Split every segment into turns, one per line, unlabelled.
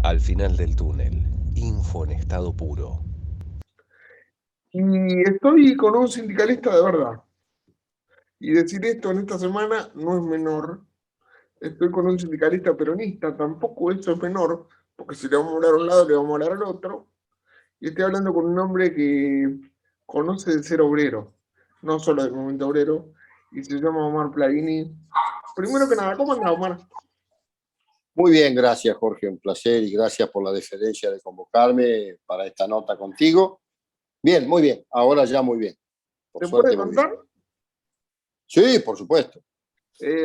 Al final del túnel, info en estado puro.
Y estoy con un sindicalista de verdad. Y decir esto en esta semana no es menor. Estoy con un sindicalista peronista, tampoco eso es menor, porque si le vamos a hablar a un lado, le vamos a hablar al otro. Y estoy hablando con un hombre que conoce de ser obrero, no solo del movimiento obrero, y se llama Omar Plavini. Primero que nada, ¿cómo anda, Omar?
Muy bien, gracias Jorge, un placer y gracias por la deferencia de convocarme para esta nota contigo. Bien, muy bien, ahora ya muy bien, por
¿Te puede
suerte muy bien.
contar?
Sí, por supuesto.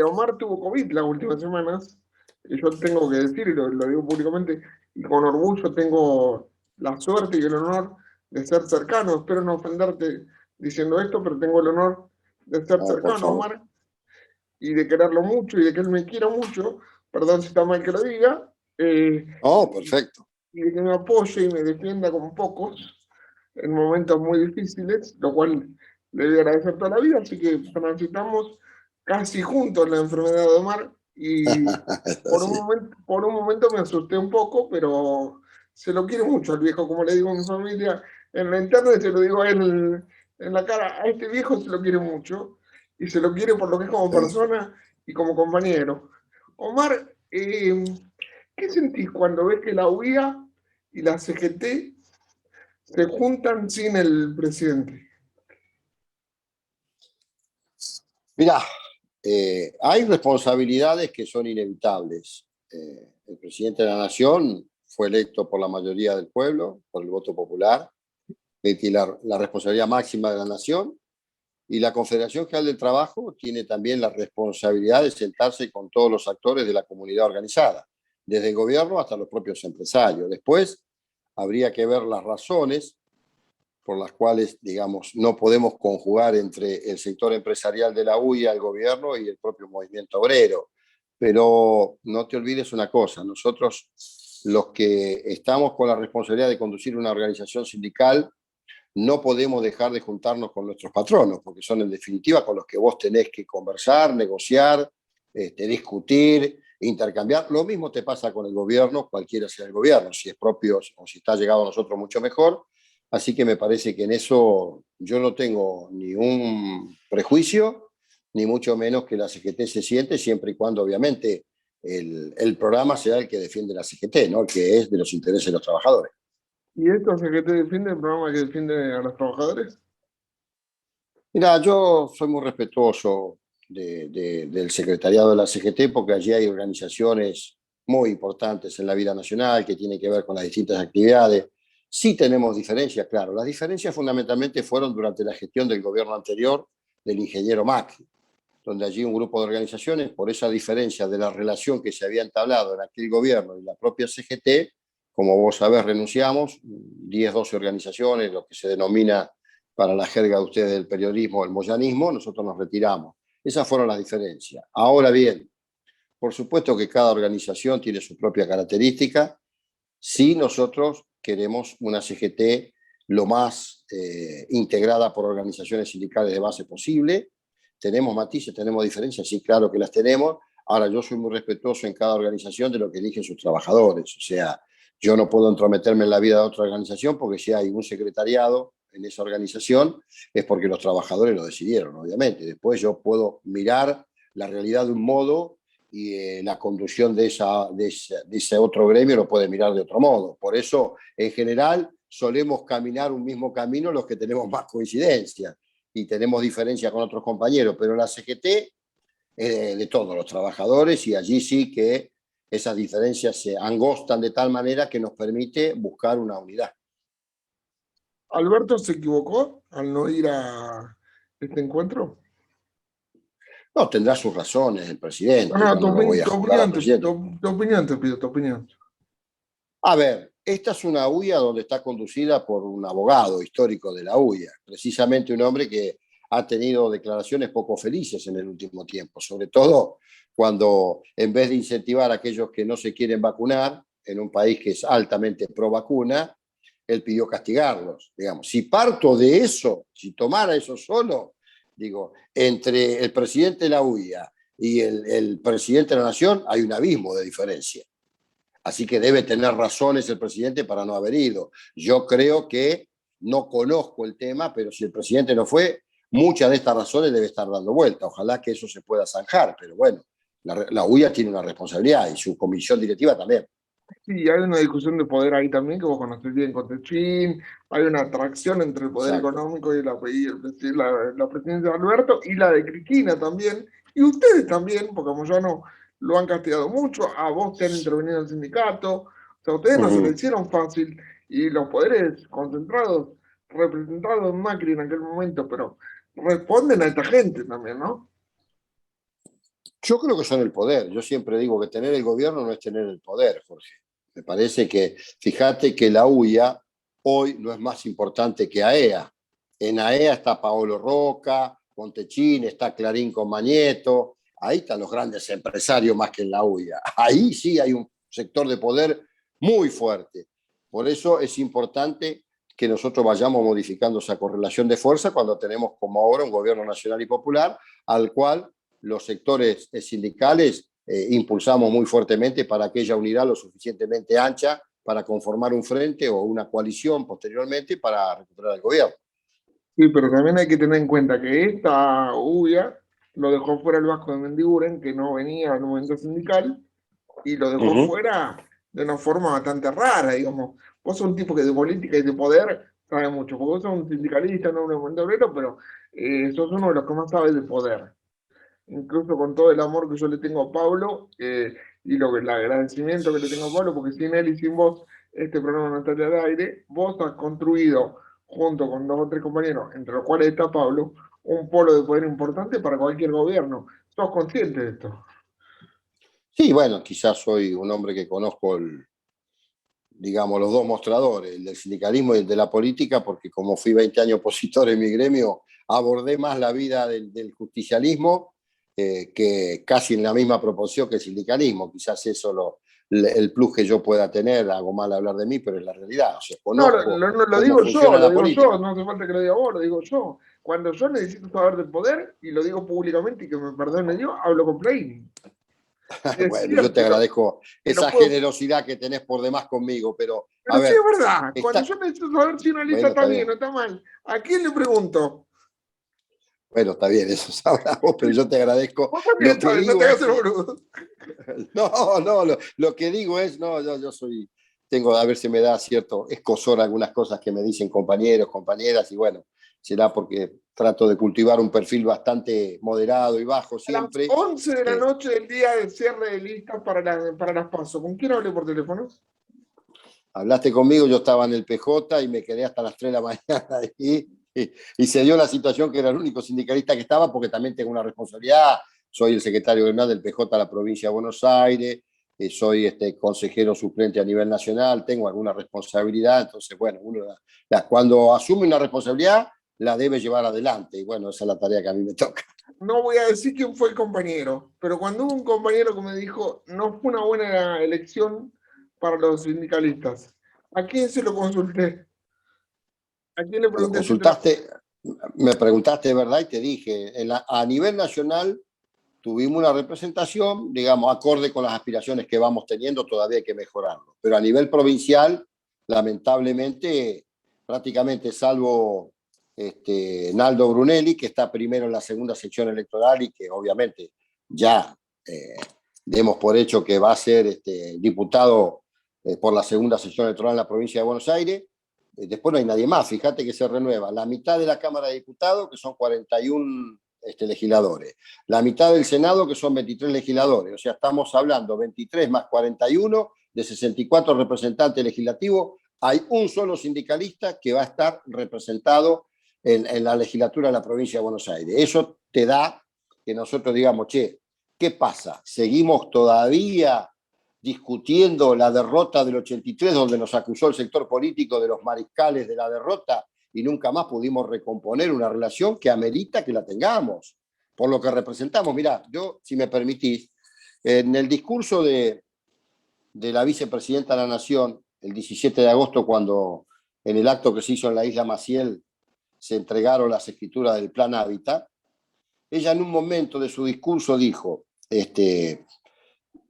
Omar tuvo COVID las últimas semanas. Y yo tengo que decir, y lo digo públicamente, y con orgullo tengo la suerte y el honor de ser cercano. Espero no ofenderte diciendo esto, pero tengo el honor de ser
No, por
cercano a
favor.
Omar y de quererlo mucho y de que él me quiera mucho. Perdón si está mal que lo diga.
No, perfecto.
Y de que me apoye y me defienda con pocos en momentos muy difíciles, lo cual le voy a agradecer toda la vida. Así que transitamos casi juntos la enfermedad de Omar y
Así.
por un momento me asusté un poco, pero se lo quiere mucho al viejo, como le digo a mi familia en la interna, se lo digo a él en la cara, a este viejo se lo quiere mucho y se lo quiere por lo que es como persona y como compañero. Omar, ¿qué sentís cuando ves que la UIA y la CGT se juntan sin el presidente?
Mirá, hay responsabilidades que son inevitables. El presidente de la Nación fue electo por la mayoría del pueblo, por el voto popular, que tiene la responsabilidad máxima de la Nación. Y la Confederación General del Trabajo tiene también la responsabilidad de sentarse con todos los actores de la comunidad organizada, desde el gobierno hasta los propios empresarios. Después habría que ver las razones por las cuales, digamos, no podemos conjugar entre el sector empresarial de la UIA, el gobierno y el propio movimiento obrero. Pero no te olvides una cosa, nosotros los que estamos con la responsabilidad de conducir una organización sindical, no podemos dejar de juntarnos con nuestros patronos, porque son en definitiva con los que vos tenés que conversar, negociar, discutir, intercambiar. Lo mismo te pasa con el gobierno, cualquiera sea el gobierno, si es propio o si está llegado a nosotros mucho mejor. Así que me parece que en eso yo no tengo ni un prejuicio, ni mucho menos que la CGT se siente, siempre y cuando obviamente el programa sea el que defiende la CGT, ¿no? El que es de los intereses de los trabajadores.
¿Y esto CGT defiende el programa que defiende a los trabajadores?
Mira, yo soy muy respetuoso del secretariado de la CGT porque allí hay organizaciones muy importantes en la vida nacional que tienen que ver con las distintas actividades. Sí tenemos diferencias, claro. Las diferencias fundamentalmente fueron durante la gestión del gobierno anterior del ingeniero Macri, donde allí un grupo de organizaciones, por esa diferencia de la relación que se había entablado en aquel gobierno y la propia CGT, como vos sabés, renunciamos, 10, 12 organizaciones, lo que se denomina para la jerga de ustedes del periodismo, el moyanismo, nosotros nos retiramos. Esas fueron las diferencias. Ahora bien, por supuesto que cada organización tiene su propia característica. Sí, nosotros queremos una CGT lo más integrada por organizaciones sindicales de base posible. Tenemos matices, tenemos diferencias, sí, claro que las tenemos. Ahora, yo soy muy respetuoso en cada organización de lo que eligen sus trabajadores. O sea, yo no puedo entrometerme en la vida de otra organización porque si hay un secretariado en esa organización es porque los trabajadores lo decidieron, obviamente. Después yo puedo mirar la realidad de un modo y la conducción de ese otro gremio lo puede mirar de otro modo. Por eso, en general, solemos caminar un mismo camino los que tenemos más coincidencias y tenemos diferencias con otros compañeros, pero la CGT es de todos los trabajadores y allí sí que esas diferencias se angostan de tal manera que nos permite buscar una unidad.
¿Alberto se equivocó al no ir a este encuentro?
No, tendrá sus razones el
No,
presidente,
no,
yo no lo voy a
tu
juzgar al
opinión,
presidente.
tu opinión te pido, tu opinión.
A ver, esta es una UIA donde está conducida por un abogado histórico de la UIA, precisamente un hombre que ha tenido declaraciones poco felices en el último tiempo, sobre todo cuando en vez de incentivar a aquellos que no se quieren vacunar, en un país que es altamente pro vacuna, él pidió castigarlos. Digamos, si parto de eso, si tomara eso solo, digo, entre el presidente de la UIA y el presidente de la Nación hay un abismo de diferencia. Así que debe tener razones el presidente para no haber ido. Yo creo que no conozco el tema, pero si el presidente no fue, muchas de estas razones debe estar dando vuelta. Ojalá que eso se pueda zanjar, pero bueno, la UIA tiene una responsabilidad y su comisión directiva también.
Sí, hay una discusión de poder ahí también, que vos conocés bien con Techín, hay una atracción entre el poder
Exacto.
económico la presidencia de Alberto y la de Cristina también, y ustedes también, porque a Moyano lo han castigado mucho, a vos te han intervenido en el sindicato, o sea, ustedes no se lo hicieron fácil, y los poderes concentrados, representados en Macri en aquel momento, pero responden a esta gente también, ¿no?
Yo creo que son el poder. Yo siempre digo que tener el gobierno no es tener el poder, Jorge. Me parece que, fíjate que la UIA hoy no es más importante que AEA. En AEA está Paolo Roca, Montechín, está Clarín con Mañeto. Ahí están los grandes empresarios más que en la UIA. Ahí sí hay un sector de poder muy fuerte. Por eso es importante que nosotros vayamos modificando esa correlación de fuerza cuando tenemos como ahora un gobierno nacional y popular al cual los sectores sindicales impulsamos muy fuertemente para que haya unidad lo suficientemente ancha para conformar un frente o una coalición posteriormente para recuperar el gobierno.
Sí, pero también hay que tener en cuenta que esta UIA lo dejó fuera el Vasco de Mendiguren, que no venía al momento sindical, y lo dejó fuera de una forma bastante rara, digamos. Vos sos un tipo que de política y de poder sabe mucho, porque vos sos un sindicalista, no un movimiento obrero, pero sos uno de los que más sabe de poder. Incluso con todo el amor que yo le tengo a Pablo el agradecimiento que le tengo a Pablo, porque sin él y sin vos este programa no estaría al aire, vos has construido, junto con dos o tres compañeros, entre los cuales está Pablo, un polo de poder importante para cualquier gobierno. ¿Sos consciente de esto?
Sí, bueno, quizás soy un hombre que conozco digamos, los dos mostradores, el del sindicalismo y el de la política, porque como fui 20 años opositor en mi gremio, abordé más la vida del justicialismo que casi en la misma proporción que el sindicalismo. Quizás eso el plus que yo pueda tener, hago mal hablar de mí, pero es la realidad. O sea,
No,
conozco
lo
cómo
digo yo,
funciona
lo
la
digo yo,
política.
no hace falta que lo diga vos, lo digo yo. Cuando yo necesito saber del poder, y lo digo públicamente y que me perdone Dios, hablo con Plaini. Es
Bueno, yo te
cierto,
agradezco
y lo
esa
puedo.
generosidad que tenés por demás conmigo, pero a
Pero sí
ver,
es verdad, cuando
está,
yo necesito saber si una lista
bueno,
está
está
bien
bien.
o está mal, ¿a quién le pregunto?
Bueno, está bien, eso sabrás vos, pero yo te agradezco.
Vos
Lo
también
que
sabes, no te
digo
hagas
es
el
que
boludo.
no, no, lo que digo es, no, yo soy, tengo, a ver si me da cierto escozor algunas cosas que me dicen compañeros, compañeras, y bueno, será porque trato de cultivar un perfil bastante moderado y bajo
A las
siempre.
11 de la
Eh,
noche del día de cierre de listas para las PASO. ¿Con quién hablé por teléfono?
Hablaste conmigo, yo estaba en el PJ y me quedé hasta las 3 de la mañana y se dio la situación que era el único sindicalista que estaba porque también tengo una responsabilidad. Soy el secretario general del PJ de la provincia de Buenos Aires, soy consejero suplente a nivel nacional, tengo alguna responsabilidad, entonces, bueno, cuando asume una responsabilidad la debe llevar adelante y bueno, esa es la tarea que a mí me toca.
No voy a decir quién fue el compañero, pero cuando hubo un compañero que me dijo no fue una buena elección para los sindicalistas, ¿a quién se lo consulté? ¿A quién le
Me lo
pregunté si te la...
consultaste, me preguntaste de verdad y te dije, a nivel nacional tuvimos una representación, digamos, acorde con las aspiraciones que vamos teniendo, todavía hay que mejorarlo. Pero a nivel provincial, lamentablemente, prácticamente salvo Naldo Brunelli, que está primero en la segunda sección electoral y que obviamente ya demos por hecho que va a ser diputado por la segunda sección electoral en la provincia de Buenos Aires. Después no hay nadie más, fíjate que se renueva la mitad de la Cámara de Diputados, que son 41 legisladores, la mitad del Senado, que son 23 legisladores, o sea, estamos hablando 23 más 41 de 64 representantes legislativos, hay un solo sindicalista que va a estar representado en la legislatura de la provincia de Buenos Aires. Eso te da que nosotros digamos, che, ¿qué pasa? ¿Seguimos todavía discutiendo la derrota del 83, donde nos acusó el sector político de los mariscales de la derrota y nunca más pudimos recomponer una relación que amerita que la tengamos, por lo que representamos? Mirá, yo, si me permitís, en el discurso de la vicepresidenta de la Nación, el 17 de agosto, cuando en el acto que se hizo en la isla Maciel se entregaron las escrituras del Plan Hábitat, ella en un momento de su discurso dijo,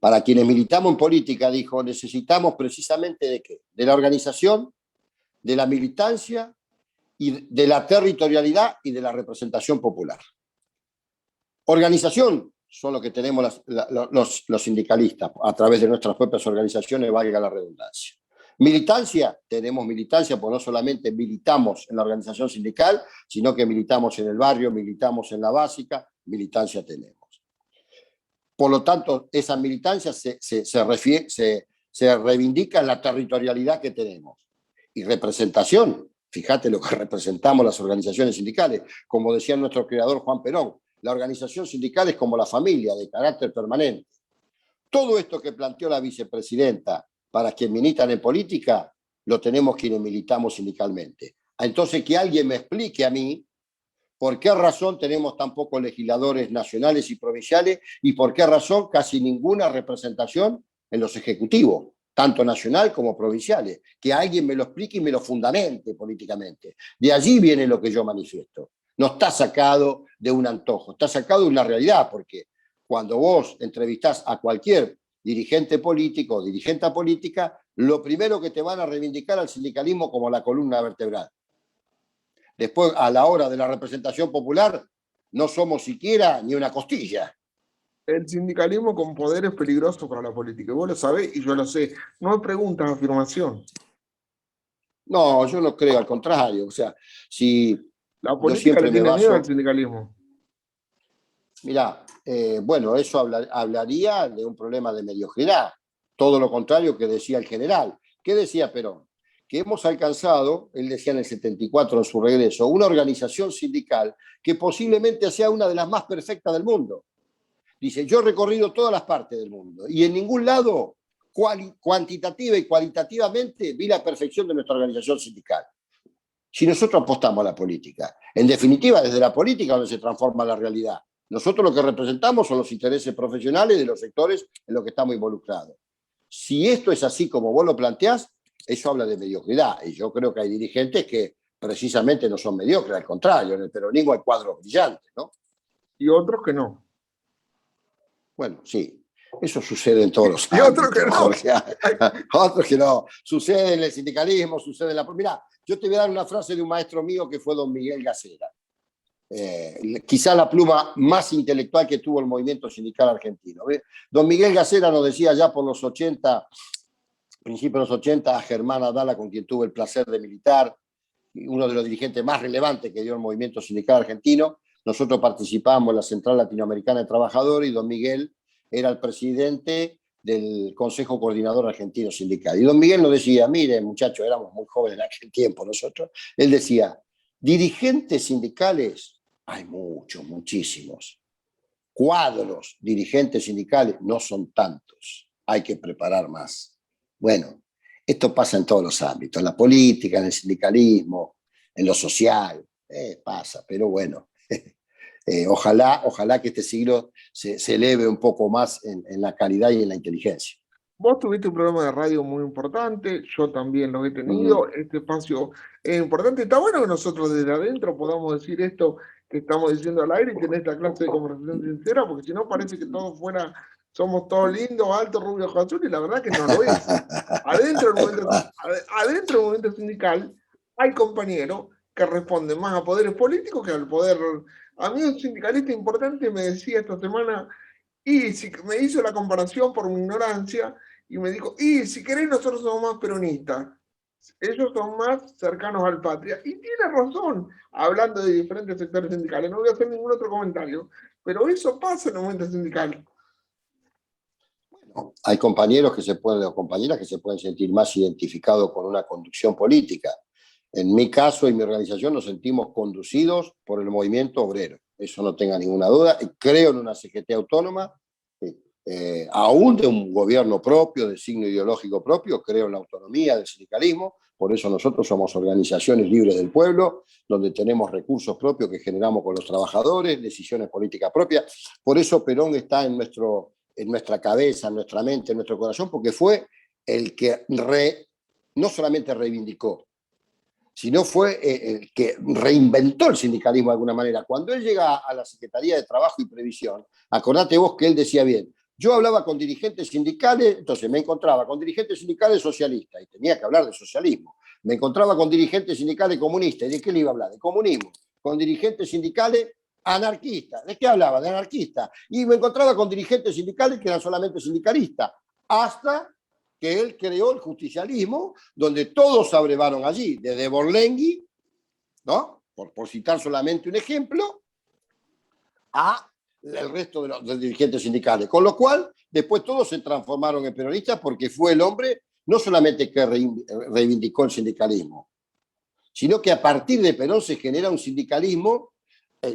Para quienes militamos en política, dijo, necesitamos precisamente ¿de qué? De la organización, de la militancia, y de la territorialidad y de la representación popular. Organización son lo que tenemos los sindicalistas a través de nuestras propias organizaciones, valga la redundancia. Militancia, tenemos militancia, pues no solamente militamos en la organización sindical, sino que militamos en el barrio, militamos en la básica, militancia tenemos. Por lo tanto, esa militancia se reivindica en la territorialidad que tenemos. Y representación, fíjate lo que representamos las organizaciones sindicales. Como decía nuestro creador Juan Perón, la organización sindical es como la familia, de carácter permanente. Todo esto que planteó la vicepresidenta para quienes militan en política, lo tenemos quienes militamos sindicalmente. Entonces, que alguien me explique a mí por qué razón tenemos tan pocos legisladores nacionales y provinciales y por qué razón casi ninguna representación en los ejecutivos, tanto nacional como provinciales. Que alguien me lo explique y me lo fundamente políticamente. De allí viene lo que yo manifiesto. No está sacado de un antojo, está sacado de una realidad, porque cuando vos entrevistás a cualquier dirigente político o dirigente política, lo primero que te van a reivindicar al sindicalismo como la columna vertebral. Después, a la hora de la representación popular, no somos siquiera ni una costilla.
El sindicalismo con poder es peligroso para la política. Vos lo sabés y yo lo sé. No es pregunta, es afirmación.
No, yo no creo, al contrario. O sea, si
la política le tiene miedo al sindicalismo.
Mirá, bueno, eso hablaría de un problema de mediocridad. Todo lo contrario que decía el general. ¿Qué decía Perón? Que hemos alcanzado, él decía en el 74 en su regreso, una organización sindical que posiblemente sea una de las más perfectas del mundo. Dice, yo he recorrido todas las partes del mundo y en ningún lado cuantitativa y cualitativamente vi la perfección de nuestra organización sindical. Si nosotros apostamos a la política, en definitiva, desde la política donde se transforma la realidad. Nosotros lo que representamos son los intereses profesionales de los sectores en los que estamos involucrados. Si esto es así como vos lo planteás, eso habla de mediocridad. Y yo creo que hay dirigentes que precisamente no son mediocres, al contrario, en el peronismo hay cuadros brillantes, ¿no?
Y otros que no.
Bueno, sí, eso sucede en todos los ámbitos.
Y otros que no.
O sea, otros que no. Sucede en el sindicalismo, sucede en la... Mirá, yo te voy a dar una frase de un maestro mío que fue don Miguel Gacera. Quizá la pluma más intelectual que tuvo el movimiento sindical argentino. Don Miguel Gacera nos decía ya por los 80, principios de los 80, a Germán Adala, con quien tuve el placer de militar, uno de los dirigentes más relevantes que dio el movimiento sindical argentino. Nosotros participábamos en la Central Latinoamericana de Trabajadores y don Miguel era el presidente del Consejo Coordinador Argentino Sindical. Y don Miguel nos decía, miren muchachos, éramos muy jóvenes en aquel tiempo nosotros, él decía, dirigentes sindicales hay muchos, muchísimos. Cuadros, dirigentes sindicales, no son tantos. Hay que preparar más. Bueno, esto pasa en todos los ámbitos, en la política, en el sindicalismo, en lo social, pasa, pero bueno. Ojalá que este siglo se eleve un poco más en la calidad y en la inteligencia.
Vos tuviste un programa de radio muy importante, yo también lo he tenido, este espacio es importante. Está bueno que nosotros desde adentro podamos decir esto que estamos diciendo al aire y tener esta clase de conversación sincera, porque si no parece que todo fuera, somos todos lindos, altos, rubios, ojos azules, y la verdad que no lo es. Adentro del movimiento sindical hay compañeros que responden más a poderes políticos que al poder. A mí un sindicalista importante me decía esta semana, y si me hizo la comparación por mi ignorancia, y me dijo, y si querés nosotros somos más peronistas, ellos son más cercanos al patria. Y tiene razón, hablando de diferentes sectores sindicales. No voy a hacer ningún otro comentario, pero eso pasa en el momento sindical.
Bueno, hay compañeros que se pueden, o compañeras que se pueden sentir más identificados con una conducción política. En mi caso y mi organización nos sentimos conducidos por el movimiento obrero. Eso no tenga ninguna duda. Creo en una CGT autónoma, aún de un gobierno propio, de signo ideológico propio. Creo en la autonomía del sindicalismo. Por eso nosotros somos organizaciones libres del pueblo, donde tenemos recursos propios que generamos con los trabajadores, decisiones políticas propias. Por eso Perón está en nuestra cabeza, en nuestra mente, en nuestro corazón, porque fue el que no solamente reivindicó, sino fue el que reinventó el sindicalismo de alguna manera. Cuando él llega a la Secretaría de Trabajo y Previsión, acordate vos que él decía bien, Yo hablaba con dirigentes sindicales, entonces me encontraba con dirigentes sindicales socialistas, y tenía que hablar de socialismo. Me encontraba con dirigentes sindicales comunistas, ¿y de qué le iba a hablar? De comunismo. Con dirigentes sindicales anarquistas, ¿de qué hablaba? De anarquistas. Y me encontraba con dirigentes sindicales que eran solamente sindicalistas, hasta que él creó el justicialismo, donde todos abrevaron allí, desde Borlenghi, ¿no? Por citar solamente un ejemplo, a el resto de los dirigentes sindicales. Con lo cual, después todos se transformaron en peronistas porque fue el hombre no solamente que reivindicó el sindicalismo, sino que a partir de Perón se genera un sindicalismo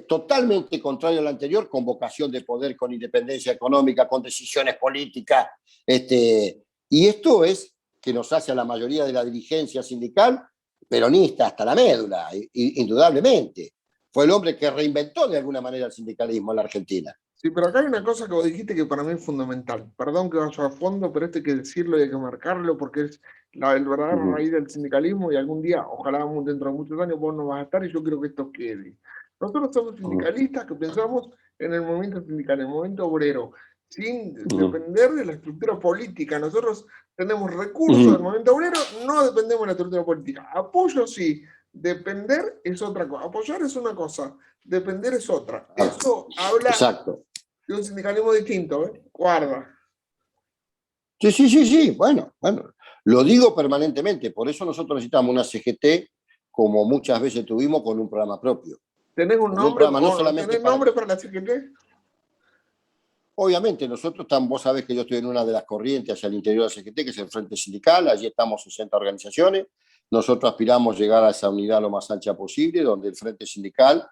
totalmente contrario al anterior, con vocación de poder, con independencia económica, con decisiones políticas. Y esto es que nos hace a la mayoría de la dirigencia sindical peronista hasta la médula, indudablemente. Fue el hombre que reinventó de alguna manera el sindicalismo en la Argentina.
Sí, pero acá hay una cosa que vos dijiste que para mí es fundamental. Perdón que vaya a fondo, pero esto hay que decirlo y hay que marcarlo porque es el verdadero raíz del sindicalismo y algún día, ojalá dentro de muchos años, vos no vas a estar y yo quiero que esto quede. Nosotros somos sindicalistas que pensamos en el movimiento sindical, en el movimiento obrero, sin depender de la estructura política. Nosotros tenemos recursos del movimiento obrero, no dependemos de la estructura política. Apoyo sí, depender es otra cosa. Apoyar es una cosa, depender es otra. Eso habla de un sindicalismo distinto, ¿eh? Guarda.
Sí. Bueno, lo digo permanentemente. Por eso nosotros necesitamos una CGT, como muchas veces tuvimos, con un programa propio.
¿Tenés un nombre, ¿tenés nombre para la CGT?
Obviamente, nosotros estamos, vos sabés que yo estoy en una de las corrientes hacia el interior de la CGT, que es el Frente Sindical. Allí estamos 60 organizaciones. Nosotros aspiramos a llegar a esa unidad lo más ancha posible, donde el Frente Sindical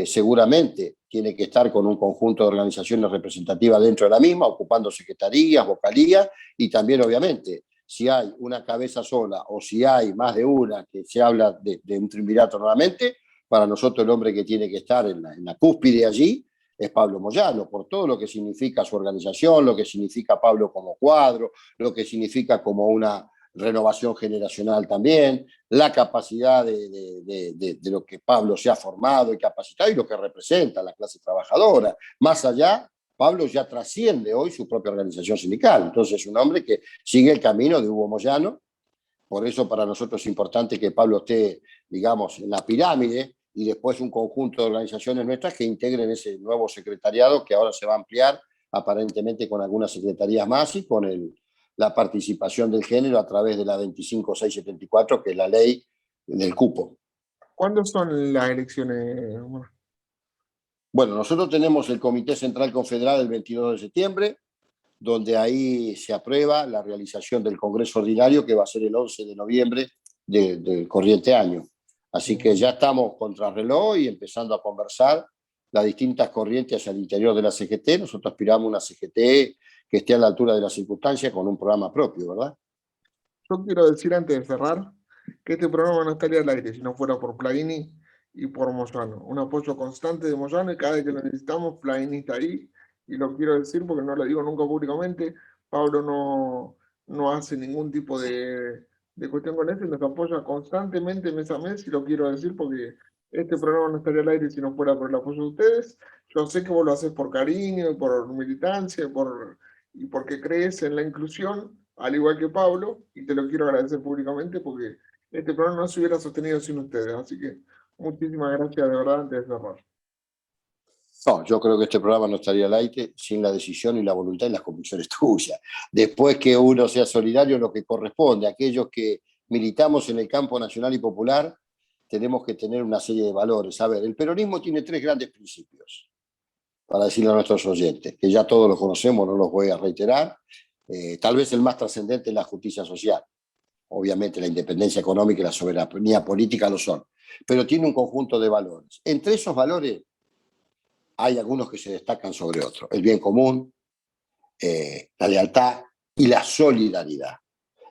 seguramente tiene que estar con un conjunto de organizaciones representativas dentro de la misma, ocupando secretarías, vocalías, y también, obviamente, si hay una cabeza sola o si hay más de una que se habla de un triunvirato nuevamente, para nosotros el hombre que tiene que estar en la cúspide allí es Pablo Moyano, por todo lo que significa su organización, lo que significa Pablo como cuadro, lo que significa como una renovación generacional también, la capacidad de lo que Pablo se ha formado y capacitado y lo que representa la clase trabajadora. Más allá, Pablo ya trasciende hoy su propia organización sindical. Entonces es un hombre que sigue el camino de Hugo Moyano. Por eso para nosotros es importante que Pablo esté, digamos, en la pirámide y después un conjunto de organizaciones nuestras que integren ese nuevo secretariado que ahora se va a ampliar aparentemente con algunas secretarías más y con la participación del género a través de la 25674, que es la ley del cupo.
¿Cuándo son las elecciones?
Bueno, nosotros tenemos el Comité Central Confederal el 22 de septiembre, donde ahí se aprueba la realización del Congreso Ordinario, que va a ser el 11 de noviembre del corriente año. Así que ya estamos contrarreloj y empezando a conversar las distintas corrientes hacia el interior de la CGT. Nosotros aspiramos a una CGT que esté a la altura de las circunstancias con un programa propio, ¿verdad?
Yo quiero decir antes de cerrar que este programa no estaría al aire si no fuera por Plaini y por Moyano. Un apoyo constante de Moyano y cada vez que lo necesitamos, Plaini está ahí. Y lo quiero decir porque no lo digo nunca públicamente. Pablo no hace ningún tipo de cuestión con eso y nos apoya constantemente mes a mes y lo quiero decir porque este programa no estaría al aire si no fuera por el apoyo de ustedes. Yo sé que vos lo haces por cariño, por militancia y porque crees en la inclusión, al igual que Pablo, y te lo quiero agradecer públicamente porque este programa no se hubiera sostenido sin ustedes. Así que muchísimas gracias de verdad antes de cerrar.
No, yo creo que este programa no estaría al aire sin la decisión y la voluntad y las convicciones tuyas. Después que uno sea solidario, lo que corresponde, aquellos que militamos en el campo nacional y popular, tenemos que tener una serie de valores. A ver, el peronismo tiene 3 grandes principios, para decirle a nuestros oyentes, que ya todos los conocemos, no los voy a reiterar. Tal vez el más trascendente es la justicia social. Obviamente la independencia económica y la soberanía política lo son, pero tiene un conjunto de valores. Entre esos valores hay algunos que se destacan sobre otros. El bien común, la lealtad y la solidaridad.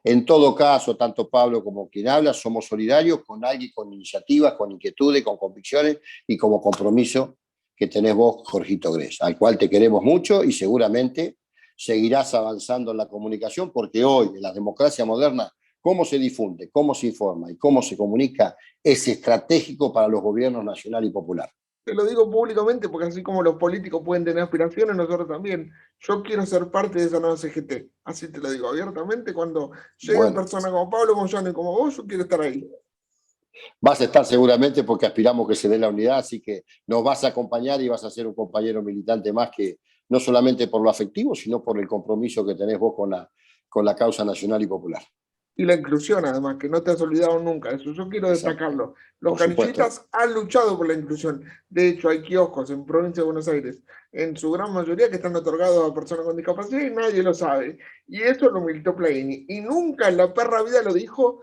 En todo caso, tanto Pablo como quien habla, somos solidarios con alguien con iniciativas, con inquietudes, con convicciones y como compromiso que tenés vos, Jorgito Grech, al cual te queremos mucho y seguramente seguirás avanzando en la comunicación porque hoy, en la democracia moderna, cómo se difunde, cómo se informa y cómo se comunica es estratégico para los gobiernos nacional y popular.
Te lo digo públicamente porque así como los políticos pueden tener aspiraciones, nosotros también. Yo quiero ser parte de esa nueva CGT. Así te lo digo abiertamente. Cuando lleguen
Bueno,
personas como Pablo Moyano y como vos, yo quiero estar ahí.
vas a estar seguramente porque aspiramos que se dé la unidad, así que nos vas a acompañar y vas a ser un compañero militante más que no solamente por lo afectivo, sino por el compromiso que tenés vos con la causa nacional y popular.
Y la inclusión, además, que no te has olvidado nunca. Eso yo quiero
Exacto,
destacarlo. Los
por supuesto.
canillitas han luchado por la inclusión. De hecho, hay kioscos en provincia de Buenos Aires, en su gran mayoría, que están otorgados a personas con discapacidad y nadie lo sabe. Y eso lo militó Plaini. Y nunca en la perra vida lo dijo,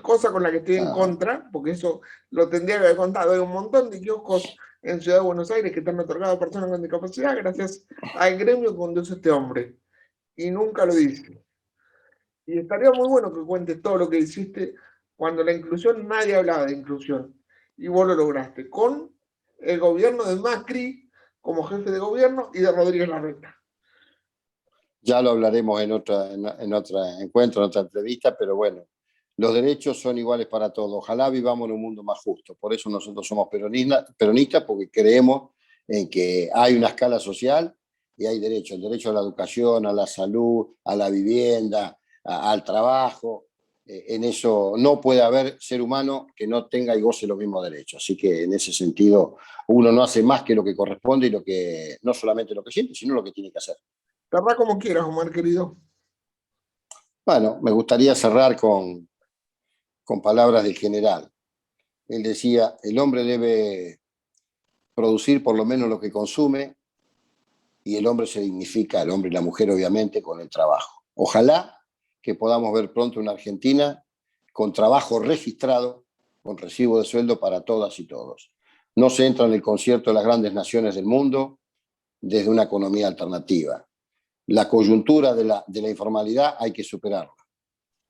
cosa con la que estoy en
Ah,
contra, porque eso lo tendría que haber contado. Hay un montón de kioscos en Ciudad de Buenos Aires que están otorgados a personas con discapacidad gracias al gremio que conduce este hombre. Y nunca lo dice. Y estaría muy bueno que cuentes todo lo que hiciste cuando la inclusión, nadie hablaba de inclusión. Y vos lo lograste con el gobierno de Macri como jefe de gobierno y de Rodríguez Larreta.
ya lo hablaremos en otro encuentro, en otra entrevista, pero bueno, los derechos son iguales para todos. Ojalá vivamos en un mundo más justo. Por eso nosotros somos peronistas, porque creemos en que hay una escala social y hay derechos. El derecho a la educación, a la salud, a la vivienda, al trabajo. En eso no puede haber ser humano que no tenga y goce los mismos derechos. Así que en ese sentido uno no hace más que lo que corresponde y lo que, no solamente lo que siente, sino lo que tiene que hacer.
Cerrá como quieras, Omar, querido.
Bueno, me gustaría cerrar con palabras del general. Él decía, el hombre debe producir por lo menos lo que consume y el hombre se dignifica, el hombre y la mujer obviamente, con el trabajo. Ojalá que podamos ver pronto una Argentina con trabajo registrado, con recibo de sueldo para todas y todos. No se entra en el concierto de las grandes naciones del mundo desde una economía alternativa. La coyuntura de la informalidad hay que superarla.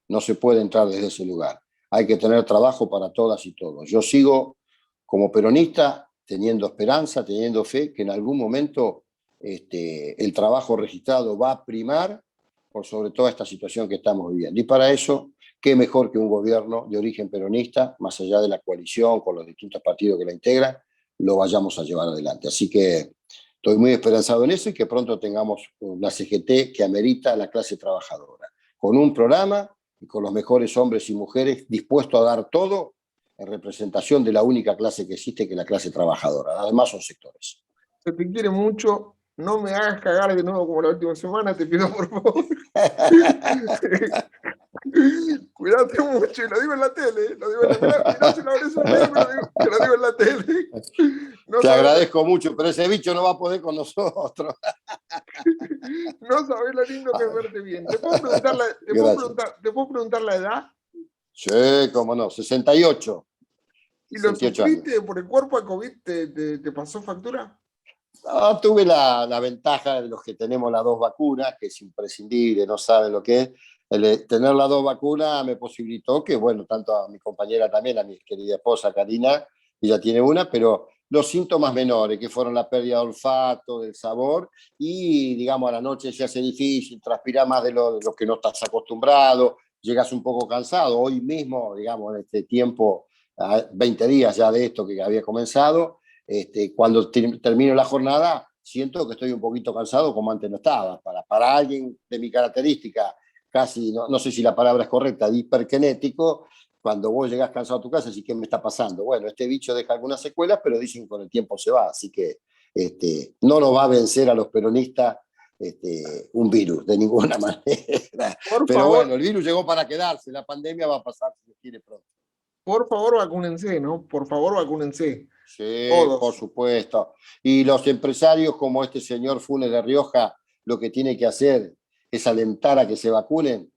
No se puede entrar desde ese lugar. Hay que tener trabajo para todas y todos. Yo sigo como peronista teniendo esperanza, teniendo fe que en algún momento el trabajo registrado va a primar por sobre toda esta situación que estamos viviendo. Y para eso, qué mejor que un gobierno de origen peronista, más allá de la coalición con los distintos partidos que la integran, lo vayamos a llevar adelante. Así que estoy muy esperanzado en eso y que pronto tengamos una CGT que amerita a la clase trabajadora, con un programa y con los mejores hombres y mujeres dispuestos a dar todo en representación de la única clase que existe, que es la clase trabajadora. Además son sectores.
Se te quiere mucho. No me hagas cagar de nuevo como la última semana, te pido por favor. Cuídate mucho, y lo digo en la tele, lo digo en la mirá si lo habré sonreído, pero te lo digo en la tele. No
Te
sabes,
agradezco mucho, pero ese bicho no va a poder con nosotros.
no sabes lo lindo que es verte bien. ¿Te puedo preguntar
Gracias.
te puedo preguntar la edad?
Sí, cómo no, 68,
¿Y lo
68 años.
sufriste por el cuerpo al COVID? ¿Te pasó factura?
No, tuve la ventaja de los que tenemos las dos vacunas, que es imprescindible, no saben lo que es. Tener las dos vacunas me posibilitó que, bueno, tanto a mi compañera también, a mi querida esposa Karina, ella tiene una, pero los síntomas menores, que fueron la pérdida de olfato, del sabor, y, digamos, a la noche se hace difícil, transpirar más de lo que no estás acostumbrado, llegas un poco cansado. Hoy mismo, digamos, en este tiempo, 20 días ya de esto que había comenzado, cuando termino la jornada, siento que estoy un poquito cansado como antes no estaba. Para alguien de mi característica, casi, no sé si la palabra es correcta, de hiperkinético, cuando vos llegás cansado a tu casa, así que me está pasando. Bueno, este bicho deja algunas secuelas, pero dicen que con el tiempo se va, así que no nos va a vencer a los peronistas un virus, de ninguna manera.
Por
Pero bueno,
favor,
el virus llegó para quedarse, la pandemia va a pasar si se quiere pronto.
por favor, vacúnense, ¿no? Por favor, vacúnense.
Sí, por
Todos.
supuesto. Y los empresarios como este señor Funes de Rioja, lo que tiene que hacer es alentar a que se vacunen,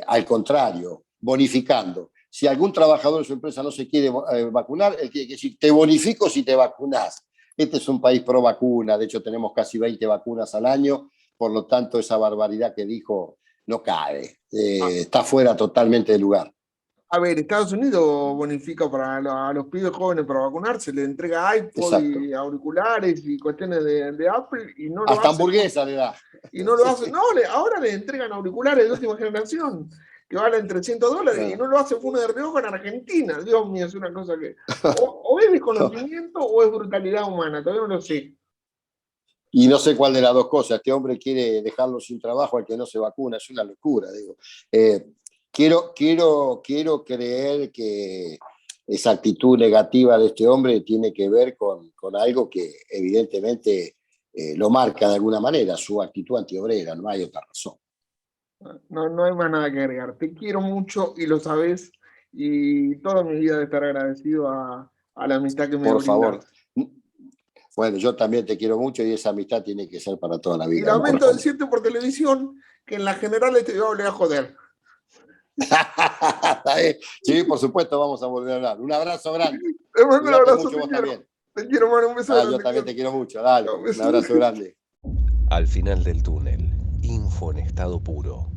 al contrario, bonificando. Si algún trabajador de su empresa no se quiere vacunar, él tiene que decir, te bonifico si te vacunas. Este es un país pro vacuna, de hecho tenemos casi 20 vacunas al año, por lo tanto esa barbaridad que dijo no cabe, está fuera totalmente de lugar.
A ver, Estados Unidos bonifica para a los pibes jóvenes para vacunarse, le entrega iPod
Exacto.
y auriculares y cuestiones de Apple y no lo
Hasta
hace
hamburguesa le da.
y no lo
Sí.
hace. No, ahora le entregan auriculares de última generación que valen $300 y
Ah,
no lo hace uno de Rioja en Argentina. Dios mío, es una cosa que o es desconocimiento o es brutalidad humana, todavía no lo sé.
y no sé cuál de las dos cosas. Este hombre quiere dejarlo sin trabajo al que no se vacuna. Es una locura, digo. Quiero creer que esa actitud negativa de este hombre tiene que ver con algo que evidentemente lo marca de alguna manera, su actitud antiobrera, no hay otra razón.
No, no hay más nada que agregar. Te quiero mucho y lo sabes. Y toda mi vida de estar agradecido a la amistad que me
Por
brindas.
favor. Bueno, yo también te quiero mucho y esa amistad tiene que ser para toda la
Y
vida, amor.
lamento decirte por televisión que en las generales te voy a volver a joder.
Sí, por supuesto, vamos a volver a hablar. Un abrazo grande.
Te mando un
Cuídate
abrazo,
mucho
te
vos
quiero.
también.
Te quiero, mano, un beso
Ah, yo
grande.
también te quiero mucho. Dale,
Chao,
un
beso.
abrazo grande.
Al final del túnel, info en estado puro.